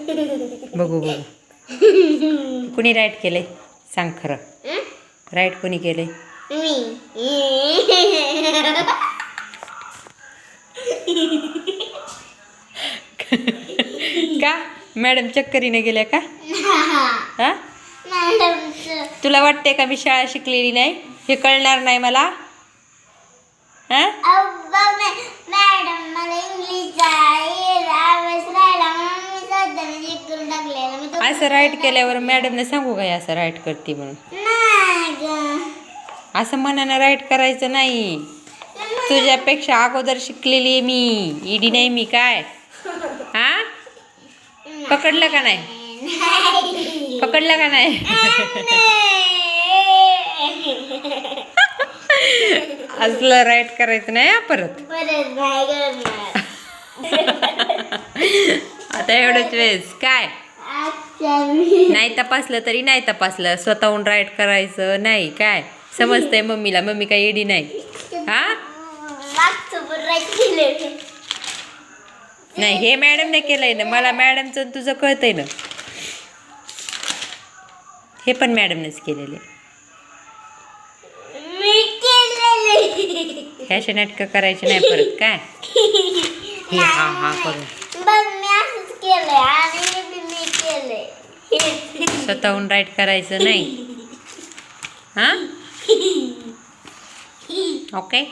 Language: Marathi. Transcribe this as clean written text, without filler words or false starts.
बघू बघू कुणी राईट केलंय सांग खरं. राईट कोणी केलंय? का मॅडम चक्करीने गेल्या का? हा तुला वाटते का मी शाळा शिकलेली नाही हे कळणार नाही मला? हा मॅडम मला इंग्लिश असं राईट केल्यावर मॅडमने सांगू काय असं राईट करते म्हणून? असं मनानं राईट करायचं नाही. तुझ्यापेक्षा अगोदर शिकलेली आहे मी, इडी नाही मी काय. हा पकडलं का नाही? पकडलं का नाही? असलं राईट करायचं नाही हा परत. आता एवढंच वेळेस काय नाही तपासलं तरी नाही तपासलं, स्वतःहून राईट करायचं नाही काय. समजतंय मम्मीला, मम्मी काय एडी नाही. हा नाही हे मॅडमने केलंय ना, मला मॅडमचं तुझं कळतंय ना. हे पण मॅडमनेच केलेले. ह्याचे नाटकं करायचे नाही परत काय. हे हा हा करून स्वतःहून राईट करायचं नाही. हा ओके.